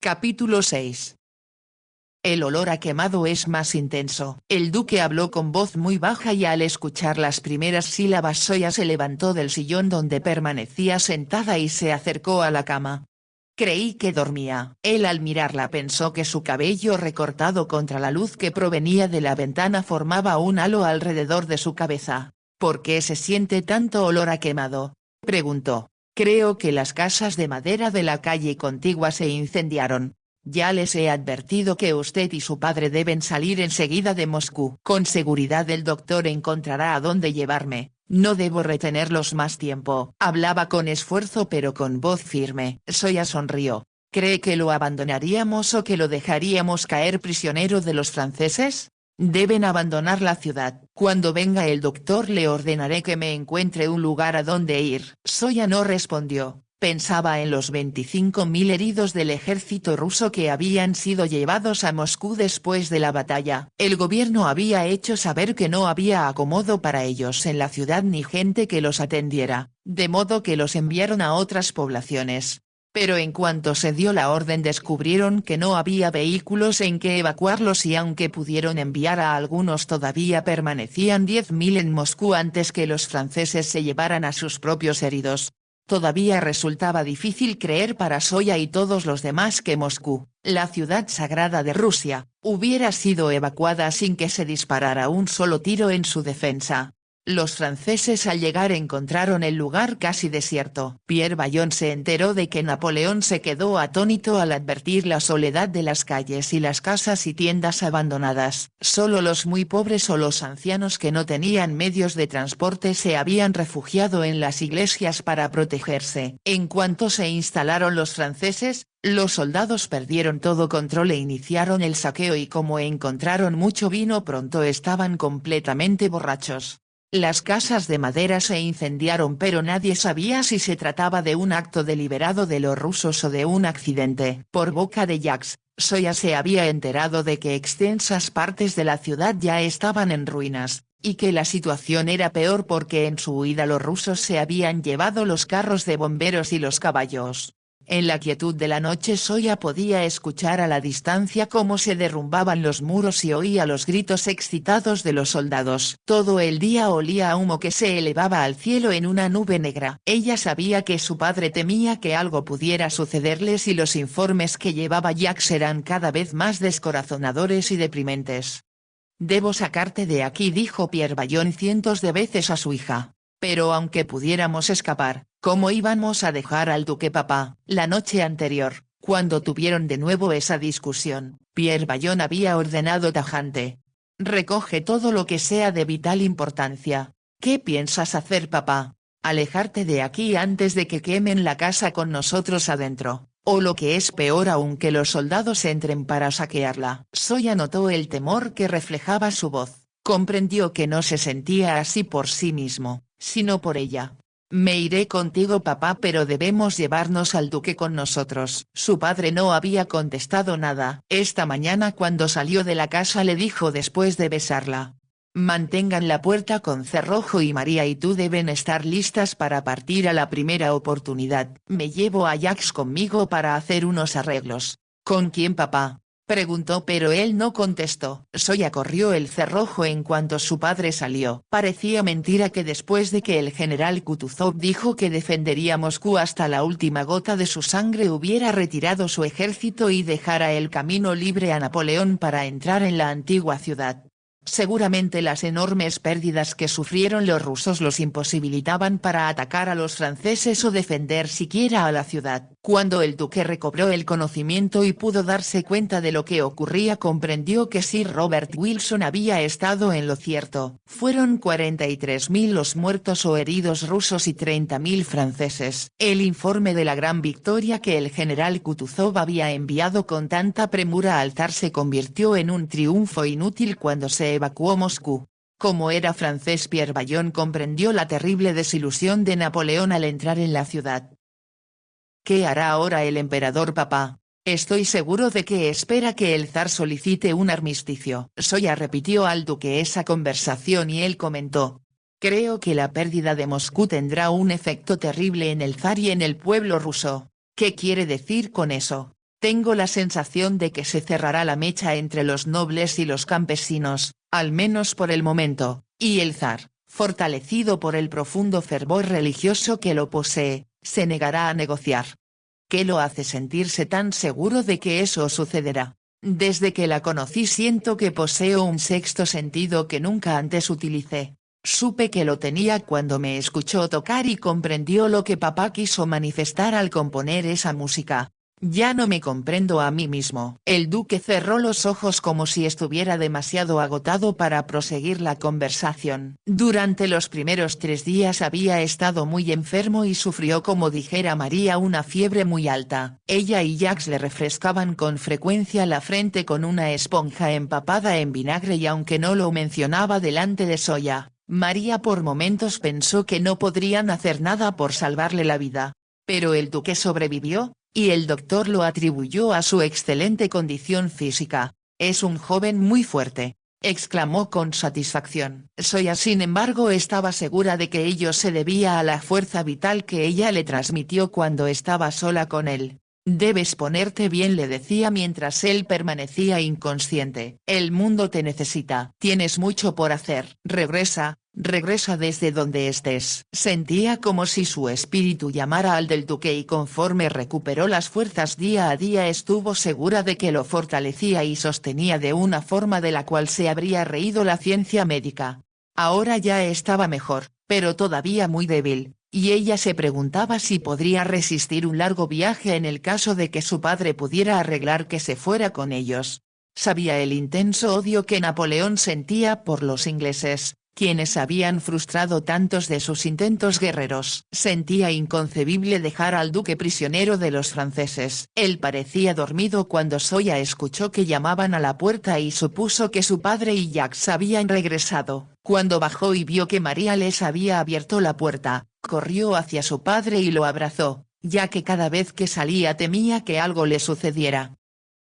Capítulo 6. El olor a quemado es más intenso. El duque habló con voz muy baja y al escuchar las primeras sílabas Soya se levantó del sillón donde permanecía sentada y se acercó a la cama. Creí que dormía. Él al mirarla pensó que su cabello recortado contra la luz que provenía de la ventana formaba un halo alrededor de su cabeza. ¿Por qué se siente tanto olor a quemado?, preguntó. Creo que las casas de madera de la calle contigua se incendiaron. Ya les he advertido que usted y su padre deben salir enseguida de Moscú. Con seguridad el doctor encontrará a dónde llevarme. No debo retenerlos más tiempo. Hablaba con esfuerzo pero con voz firme. Soya sonrió. ¿Cree que lo abandonaríamos o que lo dejaríamos caer prisionero de los franceses? Deben abandonar la ciudad. Cuando venga el doctor le ordenaré que me encuentre un lugar a donde ir. Soya no respondió. Pensaba en los 25.000 heridos del ejército ruso que habían sido llevados a Moscú después de la batalla. El gobierno había hecho saber que no había acomodo para ellos en la ciudad ni gente que los atendiera, de modo que los enviaron a otras poblaciones. Pero en cuanto se dio la orden descubrieron que no había vehículos en que evacuarlos y aunque pudieron enviar a algunos todavía permanecían 10.000 en Moscú antes que los franceses se llevaran a sus propios heridos. Todavía resultaba difícil creer para Soya y todos los demás que Moscú, la ciudad sagrada de Rusia, hubiera sido evacuada sin que se disparara un solo tiro en su defensa. Los franceses al llegar encontraron el lugar casi desierto. Pierre Bayon se enteró de que Napoleón se quedó atónito al advertir la soledad de las calles y las casas y tiendas abandonadas. Solo los muy pobres o los ancianos que no tenían medios de transporte se habían refugiado en las iglesias para protegerse. En cuanto se instalaron los franceses, los soldados perdieron todo control e iniciaron el saqueo y como encontraron mucho vino pronto estaban completamente borrachos. Las casas de madera se incendiaron pero nadie sabía si se trataba de un acto deliberado de los rusos o de un accidente. Por boca de Jacques, Soya se había enterado de que extensas partes de la ciudad ya estaban en ruinas, y que la situación era peor porque en su huida los rusos se habían llevado los carros de bomberos y los caballos. En la quietud de la noche Soya podía escuchar a la distancia cómo se derrumbaban los muros y oía los gritos excitados de los soldados. Todo el día olía a humo que se elevaba al cielo en una nube negra. Ella sabía que su padre temía que algo pudiera sucederles y los informes que llevaba Jacques eran cada vez más descorazonadores y deprimentes. «Debo sacarte de aquí», dijo Pierre Bayon cientos de veces a su hija. «Pero aunque pudiéramos escapar, ¿cómo íbamos a dejar al duque papá?». La noche anterior, cuando tuvieron de nuevo esa discusión, Pierre Bayon había ordenado tajante: «Recoge todo lo que sea de vital importancia». «¿Qué piensas hacer papá?». «Alejarte de aquí antes de que quemen la casa con nosotros adentro, o lo que es peor aún que los soldados entren para saquearla». Soya notó el temor que reflejaba su voz, comprendió que no se sentía así por sí mismo, sino por ella. «Me iré contigo papá pero debemos llevarnos al duque con nosotros». Su padre no había contestado nada. Esta mañana cuando salió de la casa le dijo después de besarla: «Mantengan la puerta con cerrojo y María y tú deben estar listas para partir a la primera oportunidad». «Me llevo a Jacques conmigo para hacer unos arreglos». «¿Con quién papá?», preguntó pero él no contestó. Soya corrió el cerrojo en cuanto su padre salió. Parecía mentira que después de que el general Kutuzov dijo que defendería Moscú hasta la última gota de su sangre hubiera retirado su ejército y dejara el camino libre a Napoleón para entrar en la antigua ciudad. Seguramente las enormes pérdidas que sufrieron los rusos los imposibilitaban para atacar a los franceses o defender siquiera a la ciudad. Cuando el duque recobró el conocimiento y pudo darse cuenta de lo que ocurría comprendió que Sir Robert Wilson había estado en lo cierto. Fueron 43.000 los muertos o heridos rusos y 30.000 franceses. El informe de la gran victoria que el general Kutuzov había enviado con tanta premura al zar se convirtió en un triunfo inútil cuando se evacuó Moscú. Como era francés Pierre Bayon comprendió la terrible desilusión de Napoleón al entrar en la ciudad. «¿Qué hará ahora el emperador papá?». «Estoy seguro de que espera que el zar solicite un armisticio». Soya repitió al duque esa conversación y él comentó: «Creo que la pérdida de Moscú tendrá un efecto terrible en el zar y en el pueblo ruso». «¿Qué quiere decir con eso?». Tengo la sensación de que se cerrará la mecha entre los nobles y los campesinos, al menos por el momento, y el zar, fortalecido por el profundo fervor religioso que lo posee, se negará a negociar. ¿Qué lo hace sentirse tan seguro de que eso sucederá? Desde que la conocí siento que poseo un sexto sentido que nunca antes utilicé. Supe que lo tenía cuando me escuchó tocar y comprendió lo que papá quiso manifestar al componer esa música. Ya no me comprendo a mí mismo. El duque cerró los ojos como si estuviera demasiado agotado para proseguir la conversación. Durante los primeros 3 días había estado muy enfermo y sufrió, como dijera María, una fiebre muy alta. Ella y Jacques le refrescaban con frecuencia la frente con una esponja empapada en vinagre y aunque no lo mencionaba delante de Zoya, María por momentos pensó que no podrían hacer nada por salvarle la vida. Pero el duque sobrevivió, y el doctor lo atribuyó a su excelente condición física. «Es un joven muy fuerte», exclamó con satisfacción. Zoya sin embargo estaba segura de que ello se debía a la fuerza vital que ella le transmitió cuando estaba sola con él. «Debes ponerte bien», le decía mientras él permanecía inconsciente. «El mundo te necesita. Tienes mucho por hacer. Regresa desde donde estés». Sentía como si su espíritu llamara al del duque y conforme recuperó las fuerzas día a día estuvo segura de que lo fortalecía y sostenía de una forma de la cual se habría reído la ciencia médica. Ahora ya estaba mejor, pero todavía muy débil, y ella se preguntaba si podría resistir un largo viaje en el caso de que su padre pudiera arreglar que se fuera con ellos. Sabía el intenso odio que Napoleón sentía por los ingleses, quienes habían frustrado tantos de sus intentos guerreros. Sentía inconcebible dejar al duque prisionero de los franceses. Él parecía dormido cuando Zoya escuchó que llamaban a la puerta y supuso que su padre y Jacques habían regresado. Cuando bajó y vio que María les había abierto la puerta, corrió hacia su padre y lo abrazó, ya que cada vez que salía temía que algo le sucediera.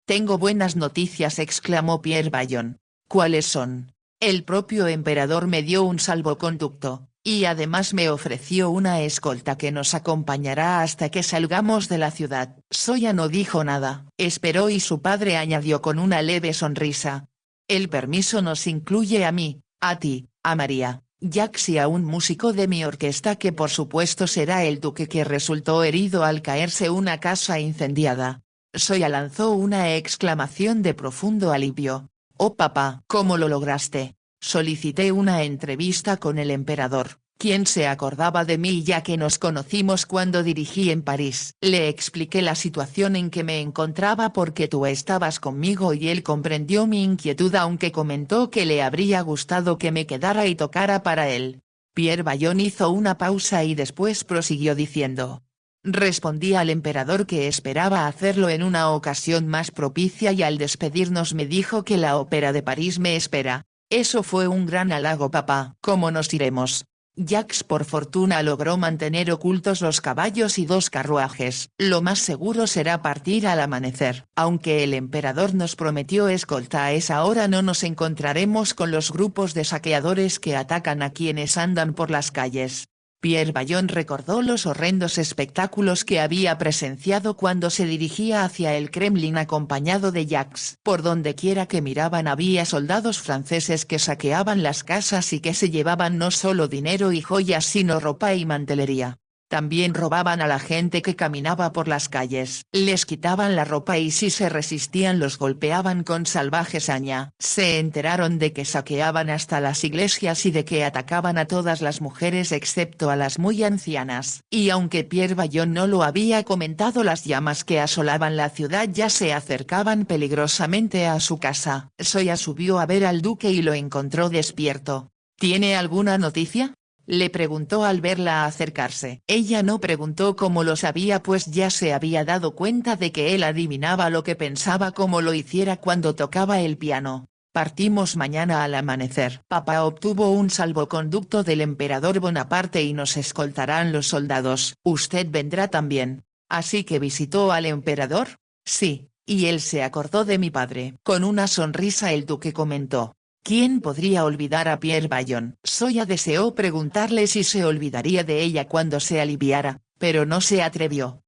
«Tengo buenas noticias», exclamó Pierre Vallon. «¿Cuáles son?» «El propio emperador me dio un salvoconducto, y además me ofreció una escolta que nos acompañará hasta que salgamos de la ciudad». Zoya no dijo nada. Esperó y su padre añadió con una leve sonrisa. «El permiso nos incluye a mí, a ti, a María, Jacques y a un músico de mi orquesta que por supuesto será el duque que resultó herido al caerse una casa incendiada». Zoya lanzó una exclamación de profundo alivio. «Oh papá, ¿cómo lo lograste?». «Solicité una entrevista con el emperador, quien se acordaba de mí ya que nos conocimos cuando dirigí en París». Le expliqué la situación en que me encontraba porque tú estabas conmigo y él comprendió mi inquietud aunque comentó que le habría gustado que me quedara y tocara para él. Pierre Vallon hizo una pausa y después prosiguió diciendo. Respondí al emperador que esperaba hacerlo en una ocasión más propicia y al despedirnos me dijo que la ópera de París me espera. Eso fue un gran halago papá. ¿Cómo nos iremos? Jacques por fortuna logró mantener ocultos los caballos y 2 carruajes. Lo más seguro será partir al amanecer. Aunque el emperador nos prometió escolta a esa hora no nos encontraremos con los grupos de saqueadores que atacan a quienes andan por las calles. Pierre Vallon recordó los horrendos espectáculos que había presenciado cuando se dirigía hacia el Kremlin acompañado de Jacques. Por donde quiera que miraban había soldados franceses que saqueaban las casas y que se llevaban no solo dinero y joyas sino ropa y mantelería. También robaban a la gente que caminaba por las calles. Les quitaban la ropa y si se resistían los golpeaban con salvaje saña. Se enteraron de que saqueaban hasta las iglesias y de que atacaban a todas las mujeres excepto a las muy ancianas. Y aunque Pierre Vallon no lo había comentado, las llamas que asolaban la ciudad ya se acercaban peligrosamente a su casa. Zoya subió a ver al duque y lo encontró despierto. ¿Tiene alguna noticia?, le preguntó al verla acercarse. Ella no preguntó cómo lo sabía pues ya se había dado cuenta de que él adivinaba lo que pensaba como lo hiciera cuando tocaba el piano. Partimos mañana al amanecer. Papá obtuvo un salvoconducto del emperador Bonaparte y nos escoltarán los soldados. ¿Usted vendrá también? ¿Así que visitó al emperador? Sí, y él se acordó de mi padre. Con una sonrisa el duque comentó. ¿Quién podría olvidar a Pierre Vallon? Zoya deseó preguntarle si se olvidaría de ella cuando se aliviara, pero no se atrevió.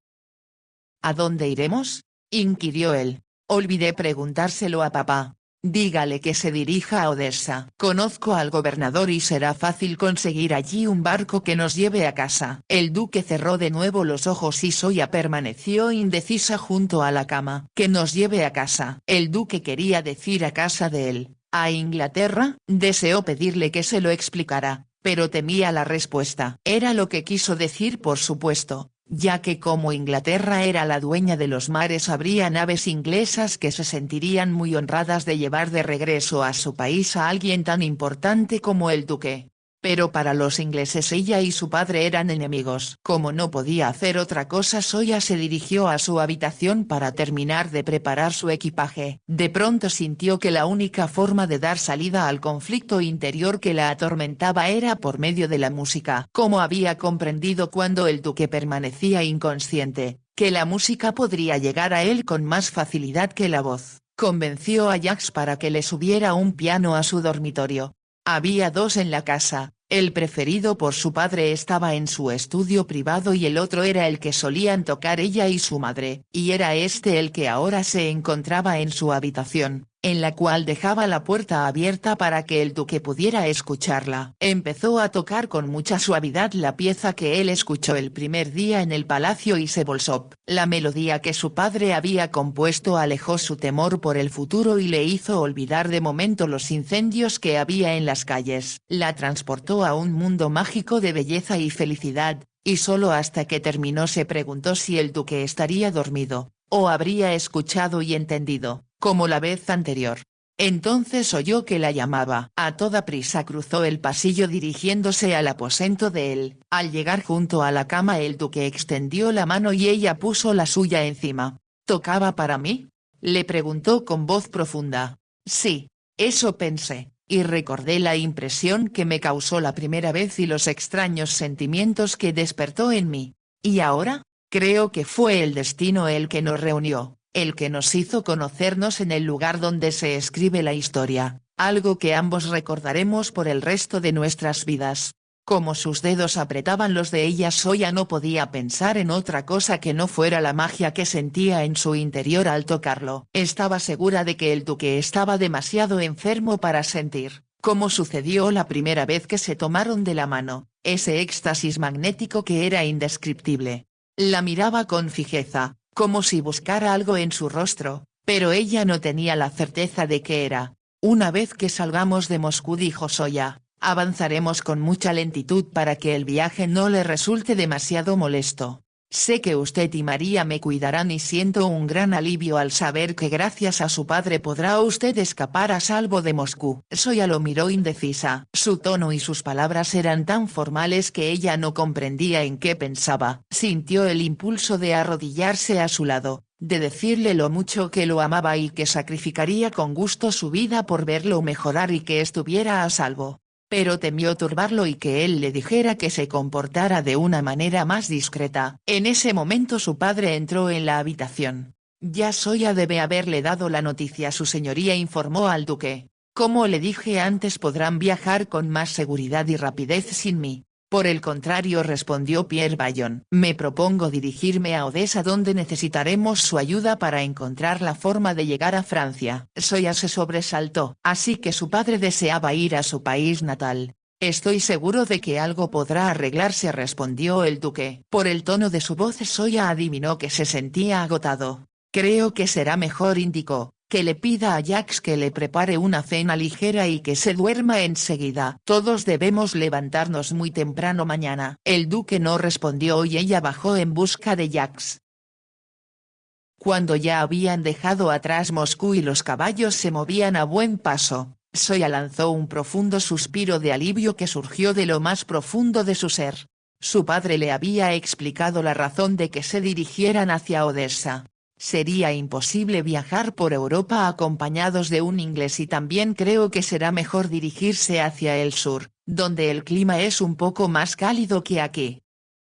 ¿A dónde iremos? inquirió él. Olvidé preguntárselo a papá. Dígale que se dirija a Odessa. Conozco al gobernador y será fácil conseguir allí un barco que nos lleve a casa. El duque cerró de nuevo los ojos y Zoya permaneció indecisa junto a la cama. Que nos lleve a casa. El duque quería decir a casa de él, a Inglaterra. Deseó pedirle que se lo explicara, pero temía la respuesta. Era lo que quiso decir por supuesto, ya que como Inglaterra era la dueña de los mares habría naves inglesas que se sentirían muy honradas de llevar de regreso a su país a alguien tan importante como el duque. Pero para los ingleses ella y su padre eran enemigos. Como no podía hacer otra cosa, Zoya se dirigió a su habitación para terminar de preparar su equipaje. De pronto sintió que la única forma de dar salida al conflicto interior que la atormentaba era por medio de la música. Como había comprendido cuando el duque permanecía inconsciente, que la música podría llegar a él con más facilidad que la voz, convenció a Jacques para que le subiera un piano a su dormitorio. Había dos en la casa, el preferido por su padre estaba en su estudio privado y el otro era el que solían tocar ella y su madre, y era este el que ahora se encontraba en su habitación, en la cual dejaba la puerta abierta para que el duque pudiera escucharla. Empezó a tocar con mucha suavidad la pieza que él escuchó el primer día en el palacio y se bolsó. La melodía que su padre había compuesto alejó su temor por el futuro y le hizo olvidar de momento los incendios que había en las calles. La transportó a un mundo mágico de belleza y felicidad, y solo hasta que terminó se preguntó si el duque estaría dormido, o habría escuchado y entendido, como la vez anterior. Entonces oyó que la llamaba. A toda prisa cruzó el pasillo dirigiéndose al aposento de él. Al llegar junto a la cama el duque extendió la mano y ella puso la suya encima. ¿Tocaba para mí?, le preguntó con voz profunda. Sí, eso pensé, y recordé la impresión que me causó la primera vez y los extraños sentimientos que despertó en mí. ¿Y ahora? Creo que fue el destino el que nos reunió, el que nos hizo conocernos en el lugar donde se escribe la historia, algo que ambos recordaremos por el resto de nuestras vidas. Como sus dedos apretaban los de ella, Zoya no podía pensar en otra cosa que no fuera la magia que sentía en su interior al tocarlo. Estaba segura de que el duque estaba demasiado enfermo para sentir, como sucedió la primera vez que se tomaron de la mano, ese éxtasis magnético que era indescriptible. La miraba con fijeza, como si buscara algo en su rostro, pero ella no tenía la certeza de qué era. Una vez que salgamos de Moscú, dijo Zoya, avanzaremos con mucha lentitud para que el viaje no le resulte demasiado molesto. Sé que usted y María me cuidarán y siento un gran alivio al saber que gracias a su padre podrá usted escapar a salvo de Moscú. Zoya lo miró indecisa. Su tono y sus palabras eran tan formales que ella no comprendía en qué pensaba. Sintió el impulso de arrodillarse a su lado, de decirle lo mucho que lo amaba y que sacrificaría con gusto su vida por verlo mejorar y que estuviera a salvo. Pero temió turbarlo y que él le dijera que se comportara de una manera más discreta. En ese momento su padre entró en la habitación. Ya Zoya debe haberle dado la noticia, su señoría, informó al duque. Como le dije antes, podrán viajar con más seguridad y rapidez sin mí. Por el contrario, respondió Pierre Bayon, me propongo dirigirme a Odessa, donde necesitaremos su ayuda para encontrar la forma de llegar a Francia. Zoya se sobresaltó. Así que su padre deseaba ir a su país natal. Estoy seguro de que algo podrá arreglarse, respondió el duque. Por el tono de su voz Zoya adivinó que se sentía agotado. Creo que será mejor, indicó, que le pida a Jacques que le prepare una cena ligera y que se duerma enseguida. Todos debemos levantarnos muy temprano mañana. El duque no respondió y ella bajó en busca de Jacques. Cuando ya habían dejado atrás Moscú y los caballos se movían a buen paso, Zoya lanzó un profundo suspiro de alivio que surgió de lo más profundo de su ser. Su padre le había explicado la razón de que se dirigieran hacia Odessa. Sería imposible viajar por Europa acompañados de un inglés y también creo que será mejor dirigirse hacia el sur, donde el clima es un poco más cálido que aquí.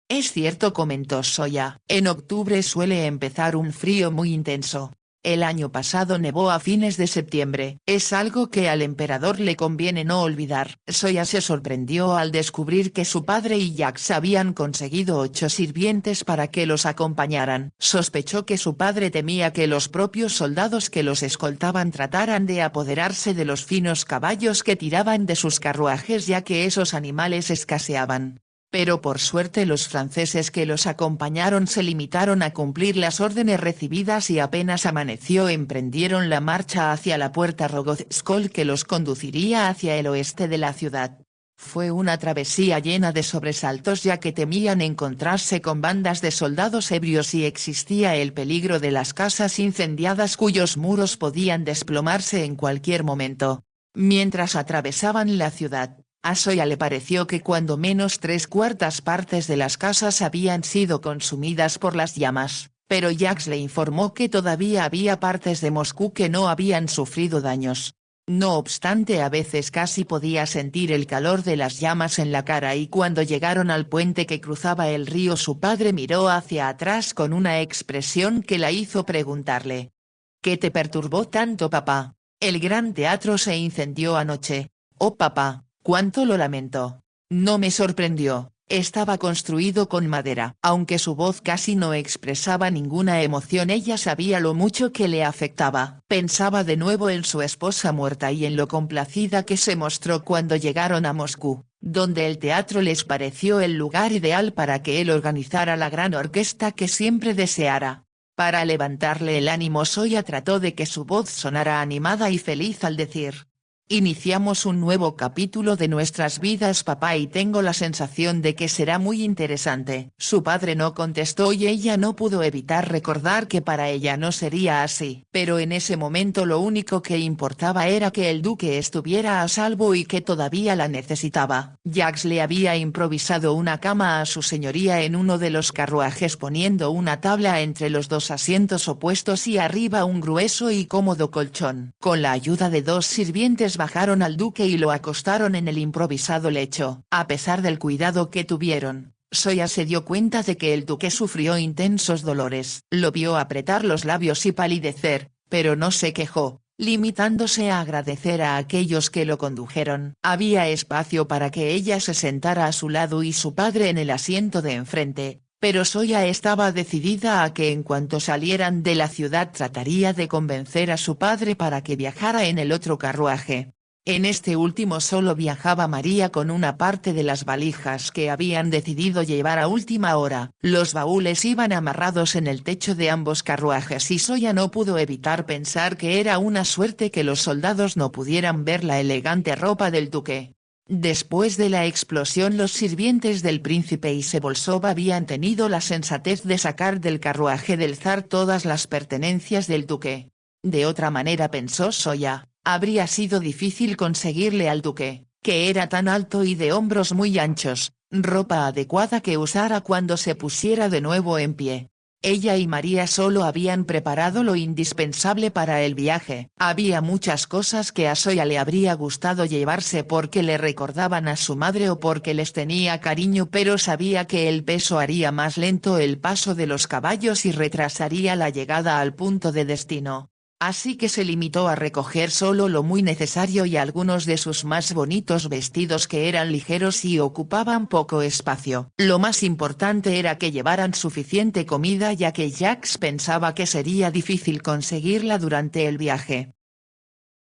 Es cierto, comentó Zoya, en octubre suele empezar un frío muy intenso. El año pasado nevó a fines de septiembre. Es algo que al emperador le conviene no olvidar. Sóya se sorprendió al descubrir que su padre y Jax habían conseguido 8 sirvientes para que los acompañaran. Sospechó que su padre temía que los propios soldados que los escoltaban trataran de apoderarse de los finos caballos que tiraban de sus carruajes, ya que esos animales escaseaban. Pero por suerte los franceses que los acompañaron se limitaron a cumplir las órdenes recibidas y apenas amaneció emprendieron la marcha hacia la puerta Rogozkol que los conduciría hacia el oeste de la ciudad. Fue una travesía llena de sobresaltos, ya que temían encontrarse con bandas de soldados ebrios y existía el peligro de las casas incendiadas cuyos muros podían desplomarse en cualquier momento. Mientras atravesaban la ciudad, a Sóya le pareció que cuando menos 3/4 partes de las casas habían sido consumidas por las llamas, pero Jax le informó que todavía había partes de Moscú que no habían sufrido daños. No obstante, a veces casi podía sentir el calor de las llamas en la cara, y cuando llegaron al puente que cruzaba el río su padre miró hacia atrás con una expresión que la hizo preguntarle: ¿Qué te perturbó tanto, papá? El gran teatro se incendió anoche. Oh papá, cuánto lo lamento. No me sorprendió, estaba construido con madera. Aunque su voz casi no expresaba ninguna emoción, ella sabía lo mucho que le afectaba. Pensaba de nuevo en su esposa muerta y en lo complacida que se mostró cuando llegaron a Moscú, donde el teatro les pareció el lugar ideal para que él organizara la gran orquesta que siempre deseara. Para levantarle el ánimo, Sóya trató de que su voz sonara animada y feliz al decir: iniciamos un nuevo capítulo de nuestras vidas, papá, y tengo la sensación de que será muy interesante. Su padre no contestó y ella no pudo evitar recordar que para ella no sería así. Pero en ese momento lo único que importaba era que el duque estuviera a salvo y que todavía la necesitaba. Jax le había improvisado una cama a su señoría en uno de los carruajes, poniendo una tabla entre los 2 asientos opuestos y arriba un grueso y cómodo colchón. Con la ayuda de 2 sirvientes bajaron al duque y lo acostaron en el improvisado lecho. A pesar del cuidado que tuvieron, Sóya se dio cuenta de que el duque sufrió intensos dolores. Lo vio apretar los labios y palidecer, pero no se quejó, limitándose a agradecer a aquellos que lo condujeron. Había espacio para que ella se sentara a su lado y su padre en el asiento de enfrente, pero Sóya estaba decidida a que en cuanto salieran de la ciudad trataría de convencer a su padre para que viajara en el otro carruaje. En este último solo viajaba María con una parte de las valijas que habían decidido llevar a última hora. Los baúles iban amarrados en el techo de ambos carruajes y Sóya no pudo evitar pensar que era una suerte que los soldados no pudieran ver la elegante ropa del duque. Después de la explosión, los sirvientes del príncipe y Sebolsov habían tenido la sensatez de sacar del carruaje del zar todas las pertenencias del duque. De otra manera, pensó Sóya, habría sido difícil conseguirle al duque, que era tan alto y de hombros muy anchos, ropa adecuada que usara cuando se pusiera de nuevo en pie. Ella y María solo habían preparado lo indispensable para el viaje. Había muchas cosas que a Sóya le habría gustado llevarse porque le recordaban a su madre o porque les tenía cariño, pero sabía que el peso haría más lento el paso de los caballos y retrasaría la llegada al punto de destino. Así que se limitó a recoger solo lo muy necesario y algunos de sus más bonitos vestidos que eran ligeros y ocupaban poco espacio. Lo más importante era que llevaran suficiente comida, ya que Jax pensaba que sería difícil conseguirla durante el viaje.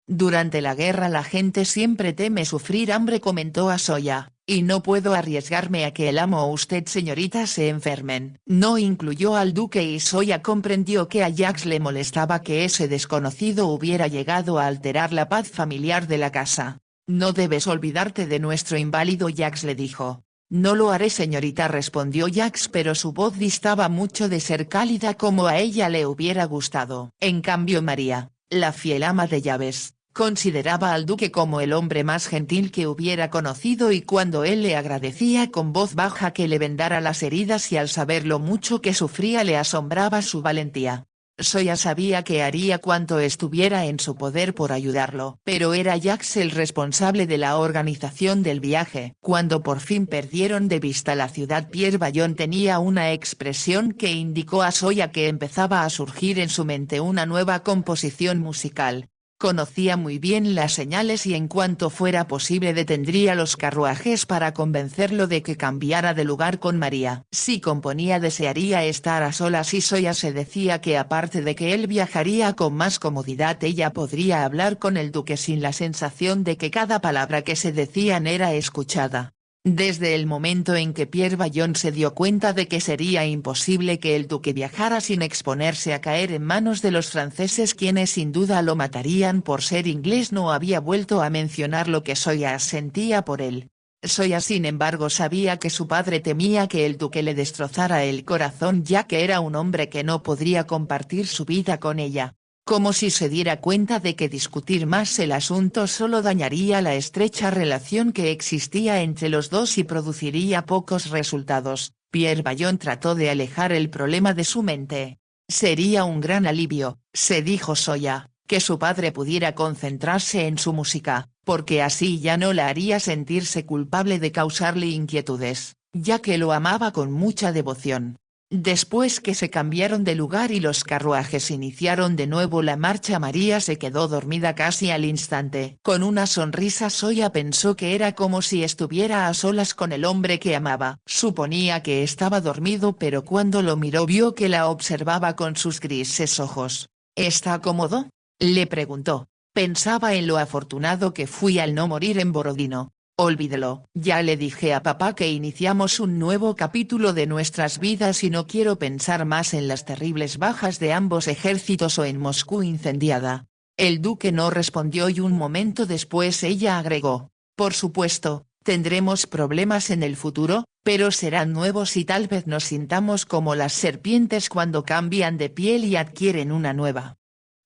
Durante la guerra la gente siempre teme sufrir hambre, comentó a Sóya, y no puedo arriesgarme a que el amo o usted, señorita, se enfermen. No incluyó al duque y Sóya comprendió que a Jax le molestaba que ese desconocido hubiera llegado a alterar la paz familiar de la casa. No debes olvidarte de nuestro inválido, Jax le dijo. No lo haré, señorita, respondió Jax, pero su voz distaba mucho de ser cálida como a ella le hubiera gustado. En cambio María, la fiel ama de llaves, consideraba al duque como el hombre más gentil que hubiera conocido, y cuando él le agradecía con voz baja que le vendara las heridas y al saber lo mucho que sufría le asombraba su valentía. Soya sabía que haría cuanto estuviera en su poder por ayudarlo, pero era Jax el responsable de la organización del viaje. Cuando por fin perdieron de vista la ciudad, Pierre Ballon tenía una expresión que indicó a Soya que empezaba a surgir en su mente una nueva composición musical. Conocía muy bien las señales y en cuanto fuera posible detendría los carruajes para convencerlo de que cambiara de lugar con María. Si componía desearía estar a solas y Soya se decía que aparte de que él viajaría con más comodidad ella podría hablar con el duque sin la sensación de que cada palabra que se decían era escuchada. Desde el momento en que Pierre Ballon se dio cuenta de que sería imposible que el duque viajara sin exponerse a caer en manos de los franceses quienes sin duda lo matarían por ser inglés, no había vuelto a mencionar lo que Soya sentía por él. Soya sin embargo sabía que su padre temía que el duque le destrozara el corazón ya que era un hombre que no podría compartir su vida con ella. Como si se diera cuenta de que discutir más el asunto solo dañaría la estrecha relación que existía entre los dos y produciría pocos resultados, Pierre Ballon trató de alejar el problema de su mente. Sería un gran alivio, se dijo Soya, que su padre pudiera concentrarse en su música, porque así ya no la haría sentirse culpable de causarle inquietudes, ya que lo amaba con mucha devoción. Después que se cambiaron de lugar y los carruajes iniciaron de nuevo la marcha, María se quedó dormida casi al instante. Con una sonrisa Soya pensó que era como si estuviera a solas con el hombre que amaba. Suponía que estaba dormido pero cuando lo miró vio que la observaba con sus grises ojos. ¿Está cómodo?, le preguntó. Pensaba en lo afortunado que fui al no morir en Borodino. Olvídelo, ya le dije a papá que iniciamos un nuevo capítulo de nuestras vidas y no quiero pensar más en las terribles bajas de ambos ejércitos o en Moscú incendiada. El duque no respondió y un momento después ella agregó, por supuesto, tendremos problemas en el futuro, pero serán nuevos y tal vez nos sintamos como las serpientes cuando cambian de piel y adquieren una nueva.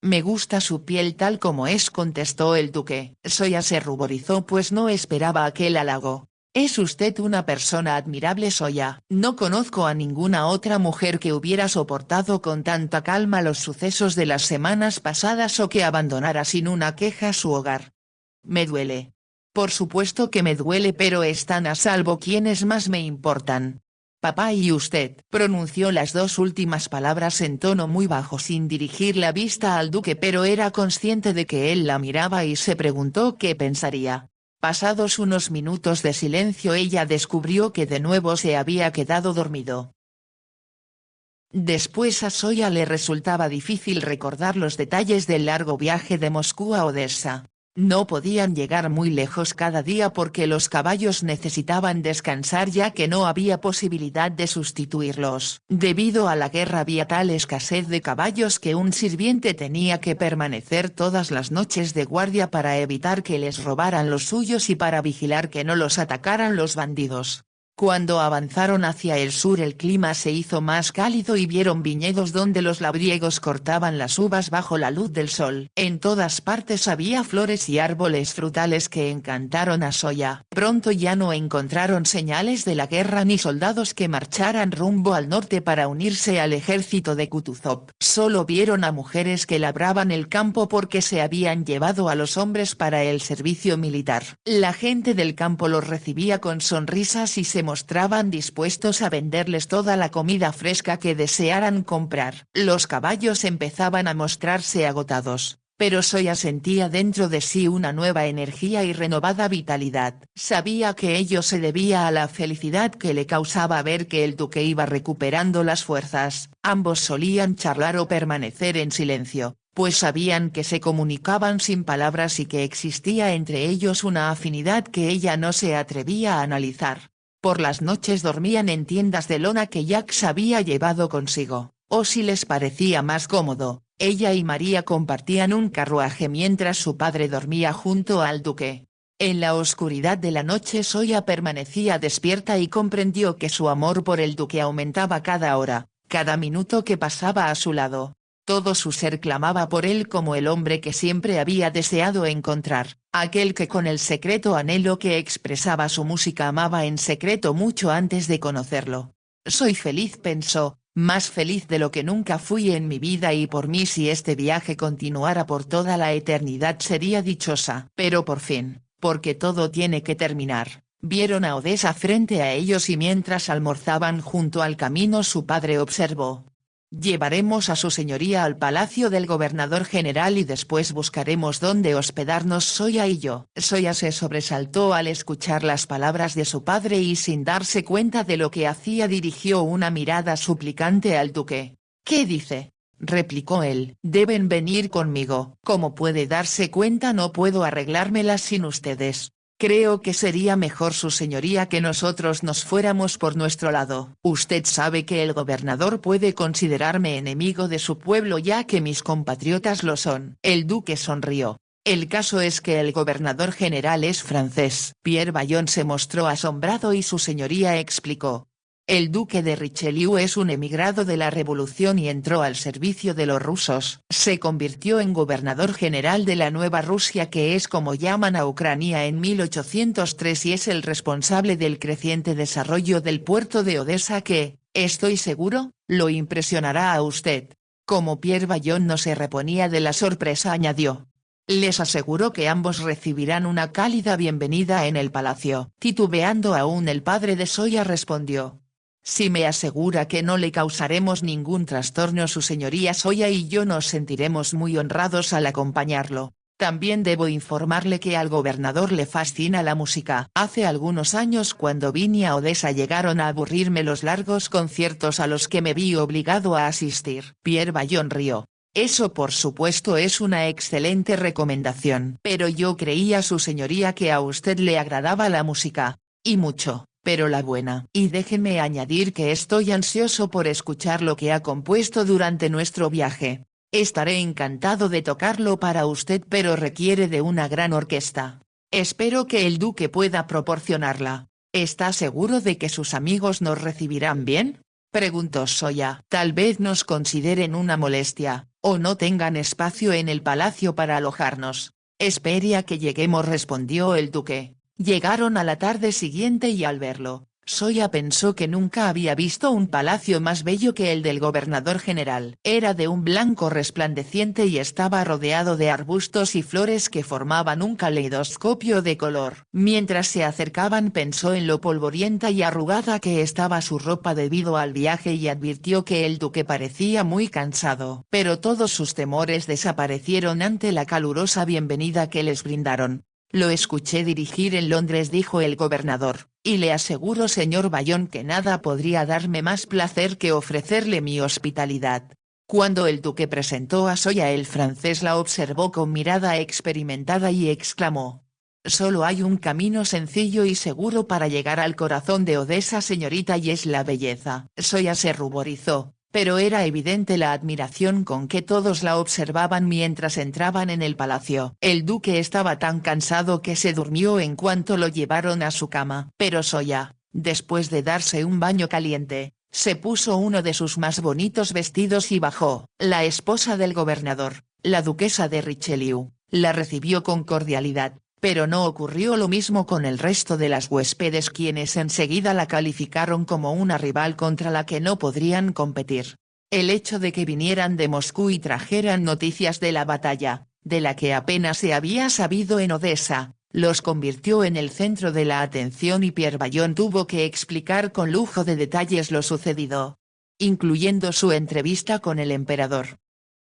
Me gusta su piel tal como es, contestó el duque. Soya se ruborizó pues no esperaba aquel halago. Es usted una persona admirable, Soya. No conozco a ninguna otra mujer que hubiera soportado con tanta calma los sucesos de las semanas pasadas o que abandonara sin una queja su hogar. Me duele. Por supuesto que me duele, pero están a salvo quienes más me importan. Papá y usted, pronunció las dos últimas palabras en tono muy bajo sin dirigir la vista al duque, pero era consciente de que él la miraba y se preguntó qué pensaría. Pasados unos minutos de silencio ella descubrió que de nuevo se había quedado dormido. Después a Soya le resultaba difícil recordar los detalles del largo viaje de Moscú a Odessa. No podían llegar muy lejos cada día porque los caballos necesitaban descansar ya que no había posibilidad de sustituirlos. Debido a la guerra había tal escasez de caballos que un sirviente tenía que permanecer todas las noches de guardia para evitar que les robaran los suyos y para vigilar que no los atacaran los bandidos. Cuando avanzaron hacia el sur el clima se hizo más cálido y vieron viñedos donde los labriegos cortaban las uvas bajo la luz del sol. En todas partes había flores y árboles frutales que encantaron a Soya. Pronto ya no encontraron señales de la guerra ni soldados que marcharan rumbo al norte para unirse al ejército de Kutuzov. Solo vieron a mujeres que labraban el campo porque se habían llevado a los hombres para el servicio militar. La gente del campo los recibía con sonrisas y se mostraban dispuestos a venderles toda la comida fresca que desearan comprar. Los caballos empezaban a mostrarse agotados, pero Soya sentía dentro de sí una nueva energía y renovada vitalidad. Sabía que ello se debía a la felicidad que le causaba ver que el duque iba recuperando las fuerzas. Ambos solían charlar o permanecer en silencio, pues sabían que se comunicaban sin palabras y que existía entre ellos una afinidad que ella no se atrevía a analizar. Por las noches dormían en tiendas de lona que Jax había llevado consigo, o si les parecía más cómodo, ella y María compartían un carruaje mientras su padre dormía junto al duque. En la oscuridad de la noche Soya permanecía despierta y comprendió que su amor por el duque aumentaba cada hora, cada minuto que pasaba a su lado. Todo su ser clamaba por él como el hombre que siempre había deseado encontrar, aquel que con el secreto anhelo que expresaba su música amaba en secreto mucho antes de conocerlo. Soy feliz, pensó, Más feliz de lo que nunca fui en mi vida y por mí si este viaje continuara por toda la eternidad sería dichosa. Pero por fin, porque todo tiene que terminar, vieron a Odessa frente a ellos y mientras almorzaban junto al camino su padre observó: «Llevaremos a su señoría al palacio del gobernador general y después buscaremos dónde hospedarnos Zoya y yo». Zoya se sobresaltó al escuchar las palabras de su padre y sin darse cuenta de lo que hacía dirigió una mirada suplicante al duque. «¿Qué dice?», replicó él. «Deben venir conmigo. Como puede darse cuenta no puedo arreglármelas sin ustedes. Creo que sería mejor su señoría que nosotros nos fuéramos por nuestro lado. Usted sabe que el gobernador puede considerarme enemigo de su pueblo ya que mis compatriotas lo son». El duque sonrió. «El caso es que el gobernador general es francés». Pierre Vallon se mostró asombrado y su señoría explicó: «El duque de Richelieu es un emigrado de la revolución y entró al servicio de los rusos. Se convirtió en gobernador general de la Nueva Rusia que es como llaman a Ucrania en 1803 y es el responsable del creciente desarrollo del puerto de Odessa que, estoy seguro, lo impresionará a usted». Como Pierre Vallon no se reponía de la sorpresa añadió: «Les aseguro que ambos recibirán una cálida bienvenida en el palacio». Titubeando aún el padre de Zoya respondió: «Si me asegura que no le causaremos ningún trastorno su señoría Zoya y yo nos sentiremos muy honrados al acompañarlo. También debo informarle que al gobernador le fascina la música. Hace algunos años cuando vine a Odessa llegaron a aburrirme los largos conciertos a los que me vi obligado a asistir». Pierre Vallon rió. «Eso por supuesto es una excelente recomendación. Pero yo creía su señoría que a usted le agradaba la música. Y mucho. Pero la buena. Y déjenme añadir que estoy ansioso por escuchar lo que ha compuesto durante nuestro viaje. Estaré encantado de tocarlo para usted pero requiere de una gran orquesta. Espero que el duque pueda proporcionarla». «¿Está seguro de que sus amigos nos recibirán bien?», preguntó Zoya. «Tal vez nos consideren una molestia, o no tengan espacio en el palacio para alojarnos. Espere a que lleguemos», respondió el duque. Llegaron a la tarde siguiente y al verlo, Zoya pensó que nunca había visto un palacio más bello que el del gobernador general. Era de un blanco resplandeciente y estaba rodeado de arbustos y flores que formaban un caleidoscopio de color. Mientras se acercaban pensó en lo polvorienta y arrugada que estaba su ropa debido al viaje y advirtió que el duque parecía muy cansado. Pero todos sus temores desaparecieron ante la calurosa bienvenida que les brindaron. «Lo escuché dirigir en Londres», dijo el gobernador, «y le aseguro señor Vallon que nada podría darme más placer que ofrecerle mi hospitalidad». Cuando el duque presentó a Zoya el francés la observó con mirada experimentada y exclamó: «Solo hay un camino sencillo y seguro para llegar al corazón de Odessa señorita y es la belleza». Zoya se ruborizó, pero era evidente la admiración con que todos la observaban mientras entraban en el palacio. El duque estaba tan cansado que se durmió en cuanto lo llevaron a su cama. Pero Zoya, después de darse un baño caliente, se puso uno de sus más bonitos vestidos y bajó. La esposa del gobernador, la duquesa de Richelieu, la recibió con cordialidad. Pero no ocurrió lo mismo con el resto de las huéspedes quienes enseguida la calificaron como una rival contra la que no podrían competir. El hecho de que vinieran de Moscú y trajeran noticias de la batalla, de la que apenas se había sabido en Odessa, los convirtió en el centro de la atención y Pierre Vallon tuvo que explicar con lujo de detalles lo sucedido, incluyendo su entrevista con el emperador.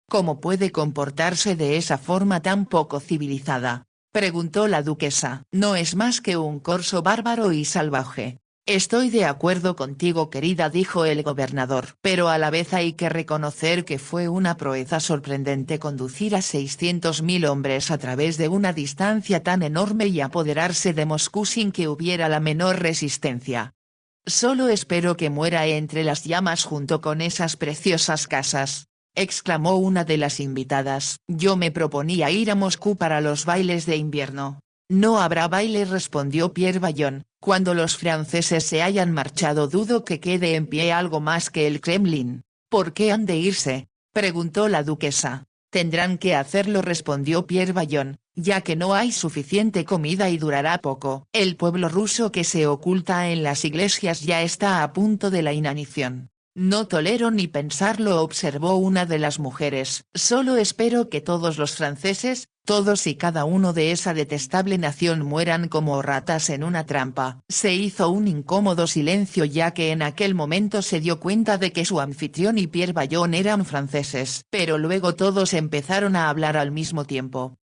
«¿Cómo puede comportarse de esa forma tan poco civilizada?», preguntó la duquesa. «No es más que un corso bárbaro y salvaje». «Estoy de acuerdo contigo querida», dijo el gobernador. «Pero a la vez hay que reconocer que fue una proeza sorprendente conducir a 600.000 hombres a través de una distancia tan enorme y apoderarse de Moscú sin que hubiera la menor resistencia. Solo espero que muera entre las llamas junto con esas preciosas casas», exclamó una de las invitadas. «Yo me proponía ir a Moscú para los bailes de invierno». «No habrá baile», respondió Pierre Vallon, «cuando los franceses se hayan marchado dudo que quede en pie algo más que el Kremlin». «¿Por qué han de irse?», preguntó la duquesa. «Tendrán que hacerlo», respondió Pierre Vallon, «ya que no hay suficiente comida y durará poco. El pueblo ruso que se oculta en las iglesias ya está a punto de la inanición. No tolero ni pensarlo, observó una de las mujeres. Solo espero que todos los franceses, todos y cada uno de esa detestable nación mueran como ratas en una trampa. Se hizo un incómodo silencio ya que en aquel momento se dio cuenta de que su anfitrión y Pierre Bayon eran franceses. Pero luego todos empezaron a hablar al mismo tiempo.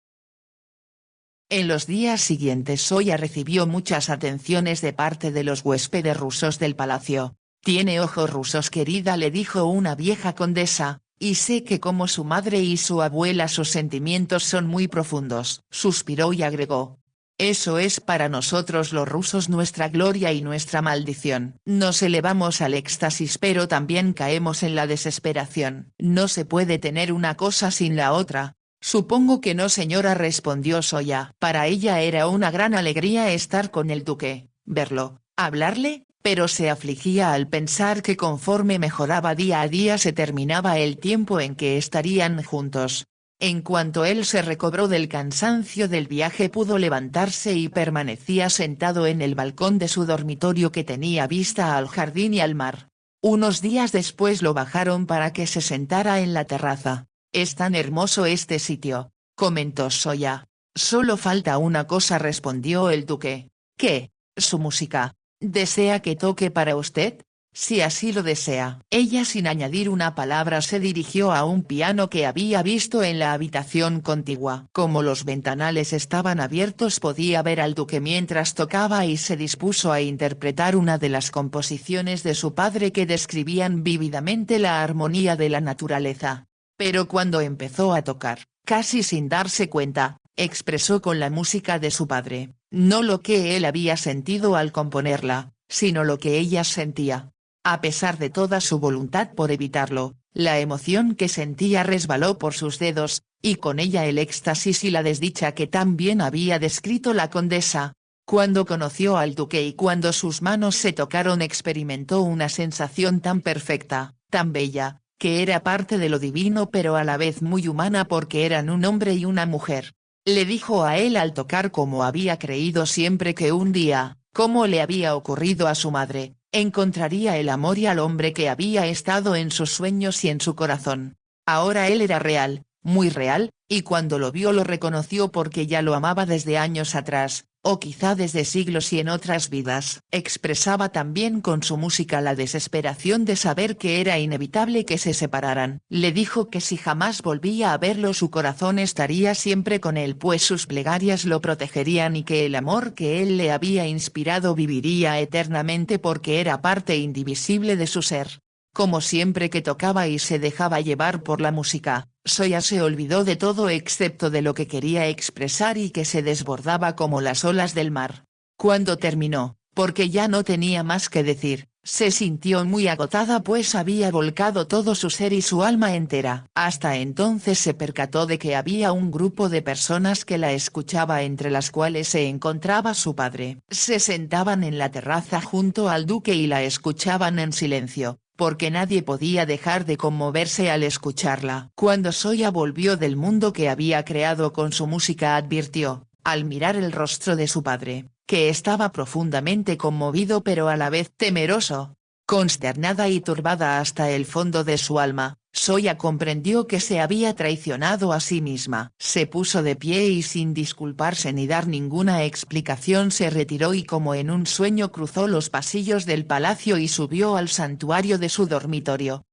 En los días siguientes Zoya recibió muchas atenciones de parte de los huéspedes rusos del palacio. «Tiene ojos rusos, querida», le dijo una vieja condesa, «y sé que como su madre y su abuela sus sentimientos son muy profundos». Suspiró y agregó: «Eso es para nosotros los rusos nuestra gloria y nuestra maldición. Nos elevamos al éxtasis pero también caemos en la desesperación. No se puede tener una cosa sin la otra». «Supongo que no, señora», respondió Zoya. Para ella era una gran alegría estar con el duque, verlo, hablarle, pero se afligía al pensar que conforme mejoraba día a día se terminaba el tiempo en que estarían juntos. En cuanto él se recobró del cansancio del viaje pudo levantarse y permanecía sentado en el balcón de su dormitorio que tenía vista al jardín y al mar. Unos días después lo bajaron para que se sentara en la terraza. «Es tan hermoso este sitio», comentó Zoya. «Solo falta una cosa», respondió el duque. «¿Qué? Su música. ¿Desea que toque para usted?» «Si así lo desea». Ella sin añadir una palabra se dirigió a un piano que había visto en la habitación contigua. Como los ventanales estaban abiertos podía ver al duque mientras tocaba y se dispuso a interpretar una de las composiciones de su padre que describían vívidamente la armonía de la naturaleza. Pero cuando empezó a tocar, casi sin darse cuenta, expresó con la música de su padre, no lo que él había sentido al componerla, sino lo que ella sentía. A pesar de toda su voluntad por evitarlo, la emoción que sentía resbaló por sus dedos, y con ella el éxtasis y la desdicha que tan bien había descrito la condesa. Cuando conoció al duque y cuando sus manos se tocaron experimentó una sensación tan perfecta, tan bella, que era parte de lo divino pero a la vez muy humana porque eran un hombre y una mujer. Le dijo a él al tocar como había creído siempre que un día, como le había ocurrido a su madre, encontraría el amor y al hombre que había estado en sus sueños y en su corazón. Ahora él era real, muy real, y cuando lo vio lo reconoció porque ya lo amaba desde años atrás, o quizá desde siglos y en otras vidas. Expresaba también con su música la desesperación de saber que era inevitable que se separaran. Le dijo que si jamás volvía a verlo su corazón estaría siempre con él pues sus plegarias lo protegerían y que el amor que él le había inspirado viviría eternamente porque era parte indivisible de su ser. Como siempre que tocaba y se dejaba llevar por la música, Zoya se olvidó de todo excepto de lo que quería expresar y que se desbordaba como las olas del mar. Cuando terminó, porque ya no tenía más que decir, se sintió muy agotada pues había volcado todo su ser y su alma entera. Hasta entonces se percató de que había un grupo de personas que la escuchaba entre las cuales se encontraba su padre. Se sentaban en la terraza junto al duque y la escuchaban en silencio, porque nadie podía dejar de conmoverse al escucharla. Cuando Zoya volvió del mundo que había creado con su música advirtió, al mirar el rostro de su padre, que estaba profundamente conmovido pero a la vez temeroso. Consternada y turbada hasta el fondo de su alma, Zoya comprendió que se había traicionado a sí misma. Se puso de pie y sin disculparse ni dar ninguna explicación se retiró y como en un sueño cruzó los pasillos del palacio y subió al santuario de su dormitorio.